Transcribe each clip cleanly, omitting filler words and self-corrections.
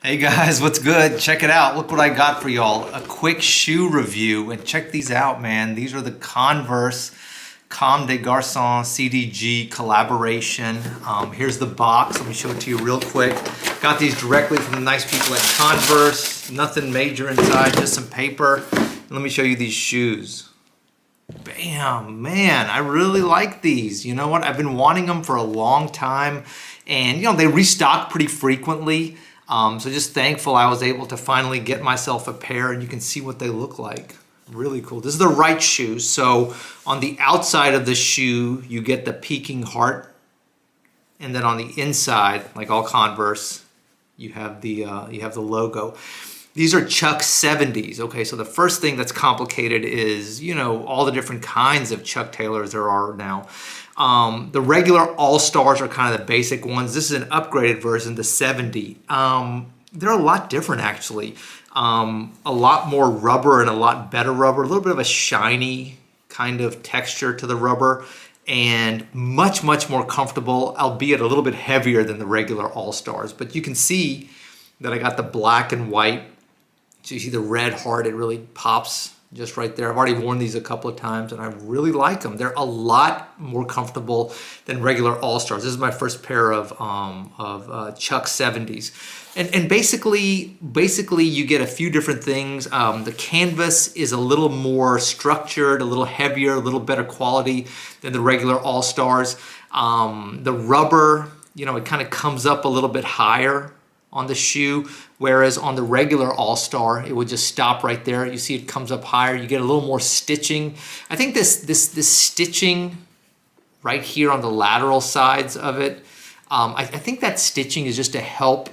Hey guys, what's good? Check it out. Look what I got for y'all. A quick shoe review. And check these out, man. These are the Converse Comme des Garçons CDG collaboration. Here's the box. Let me show it to you real quick. Got these directly from the nice people at Converse. Nothing major inside, just some paper. And let me show you these shoes. Bam, man, I really like these. You know what? I've been wanting them for a long time. And, they restock pretty frequently. So just thankful I was able to finally get myself a pair, and you can see what they look like. Really cool. This is the right shoe. So on the outside of the shoe, you get the peaking heart. And then on the inside, like all Converse, you have the logo. These are Chuck 70s. Okay, so the first thing that's complicated is, all the different kinds of Chuck Taylors there are now. The regular All-Stars are kind of the basic ones. This is an upgraded version, the 70. They're a lot different, actually. A lot more rubber and a lot better rubber. A little bit of a shiny kind of texture to the rubber. And much, much more comfortable, albeit a little bit heavier than the regular All-Stars. But you can see that I got the black and white. So you see the red heart, it really pops just right there. I've already worn these a couple of times and I really like them. They're a lot more comfortable than regular All-Stars. This is my first pair of Chuck 70s. And basically you get a few different things. The canvas is a little more structured, a little heavier, a little better quality than the regular All-Stars. The rubber, it kind of comes up a little bit higher on the shoe, whereas on the regular All-Star, it would just stop right there. You see it comes up higher. You get a little more stitching. I think this stitching right here on the lateral sides of it, I think that stitching is just to help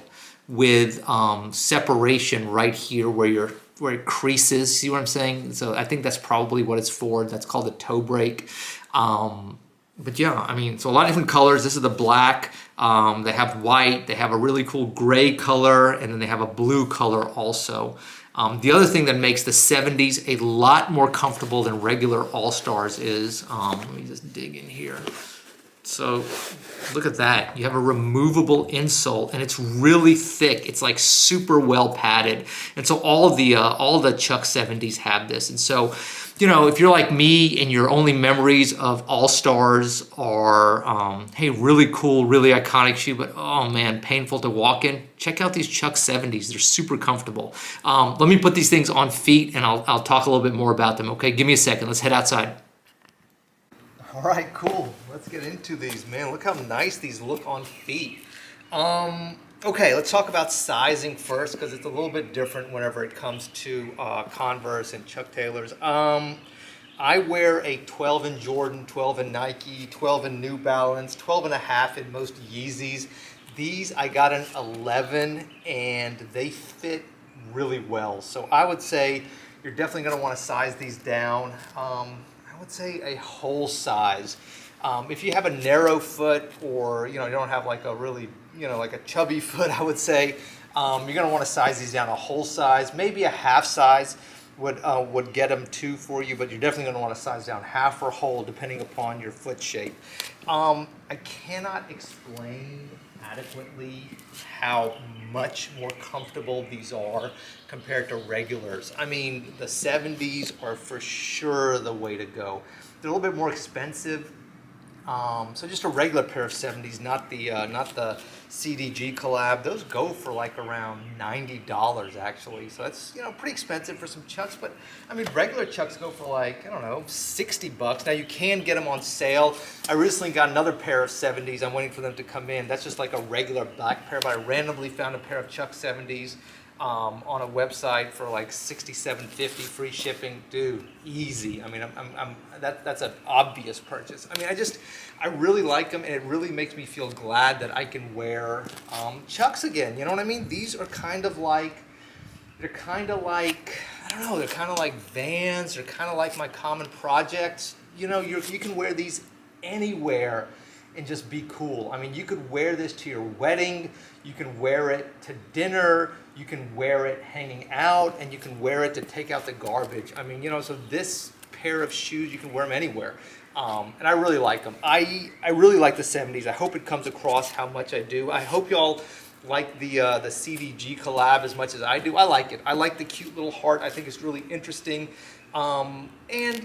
with separation right here where it creases. See what I'm saying? So I think that's probably what it's for. That's called a toe break. But yeah, so a lot of different colors. This is the black. They have white. They have a really cool gray color, and then they have a blue color also. The other thing that makes the 70s a lot more comfortable than regular All-Stars is, let me just dig in here. So look at that. You have a removable insole, and it's really thick. It's like super well padded. And so all the Chuck 70s have this. And so, if you're like me and your only memories of All-Stars are, hey, really cool, really iconic shoe, but oh man, painful to walk in, check out these Chuck 70s. They're super comfortable. Let me put these things on feet and I'll talk a little bit more about them, okay? Give me a second. Let's head outside. All right, cool. Let's get into these, man. Look how nice these look on feet. Okay, let's talk about sizing first because it's a little bit different whenever it comes to Converse and Chuck Taylors. I wear a 12 in Jordan, 12 in Nike, 12 in New Balance, 12 and a half in most Yeezys. These I got an 11 and they fit really well. So I would say you're definitely going to want to size these down. I would say a whole size. If you have a narrow foot or you don't have like a really like a chubby foot, I would say you're gonna want to size these down a whole size. Maybe a half size would get them too for you, but you're definitely gonna want to size down half or whole depending upon your foot shape. I cannot explain adequately how much more comfortable these are compared to regulars. The 70s are for sure the way to go. They're a little bit more expensive. So just a regular pair of 70s, not the CDG collab. Those go for like around $90 actually. So that's pretty expensive for some Chucks. But regular Chucks go for like, I don't know, $60. Now you can get them on sale. I recently got another pair of 70s. I'm waiting for them to come in. That's just like a regular black pair, but I randomly found a pair of Chuck 70s on a website for like $67.50 free shipping. Dude, easy. That's an obvious purchase. I really like them, and it really makes me feel glad that I can wear Chucks again. You know what I mean? These are kind of like, I don't know, they're kind of like Vans. They're kind of like my common projects. You can wear these anywhere and just be cool. You could wear this to your wedding, you can wear it to dinner, you can wear it hanging out, and you can wear it to take out the garbage. So this pair of shoes, you can wear them anywhere. And I really like them. I really like the 70s. I hope it comes across how much I do. I hope y'all like the CDG collab as much as I do. I like it. I like the cute little heart. I think it's really interesting. And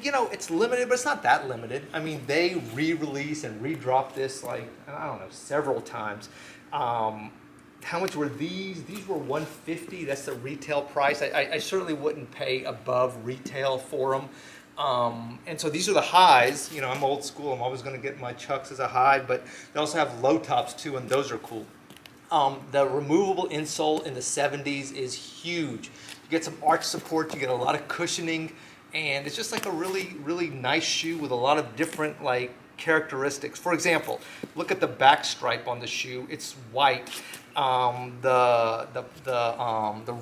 you know, it's limited, but it's not that limited. I mean, they re-release and re-drop this like, I don't know, several times. How much were these? These were $150. That's the retail price. I certainly wouldn't pay above retail for them. And so these are the highs. You know, I'm old school. I'm always going to get my Chucks as a high, but they also have low tops too, and those are cool. The removable insole in the 70s is huge. You get some arch support, you get a lot of cushioning, and it's just like a really, really nice shoe with a lot of different like characteristics. For example, look at the back stripe on the shoe. It's white. The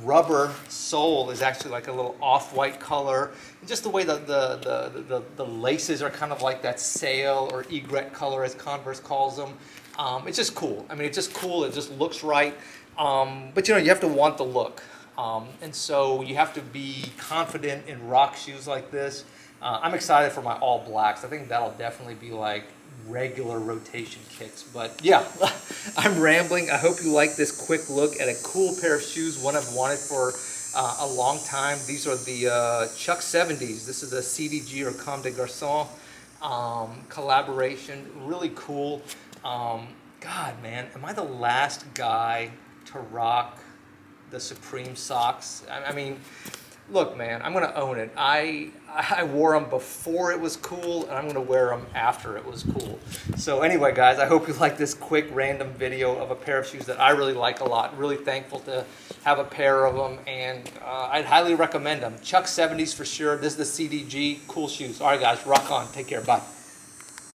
rubber sole is actually like a little off-white color. And just the way the laces are kind of like that sail or egret color, as Converse calls them. It's just cool. I mean, it's just cool. It just looks right. But you know, you have to want the look. And so you have to be confident in rock shoes like this. I'm excited for my all blacks. I think that'll definitely be like regular rotation kicks. But yeah, I'm rambling. I hope you like this quick look at a cool pair of shoes, one I've wanted for a long time. These are the Chuck 70s. This is the CDG or Comme des Garçons collaboration. Really cool. God, man, am I the last guy to rock the Supreme socks? I mean, look, man, I'm gonna own it. I wore them before it was cool, and I'm gonna wear them after it was cool. So anyway, guys, I hope you like this quick random video of a pair of shoes that I really like a lot. Really thankful to have a pair of them, and I'd highly recommend them. Chuck 70s for sure. This is the CDG. Cool shoes. All right, guys, rock on. Take care. Bye.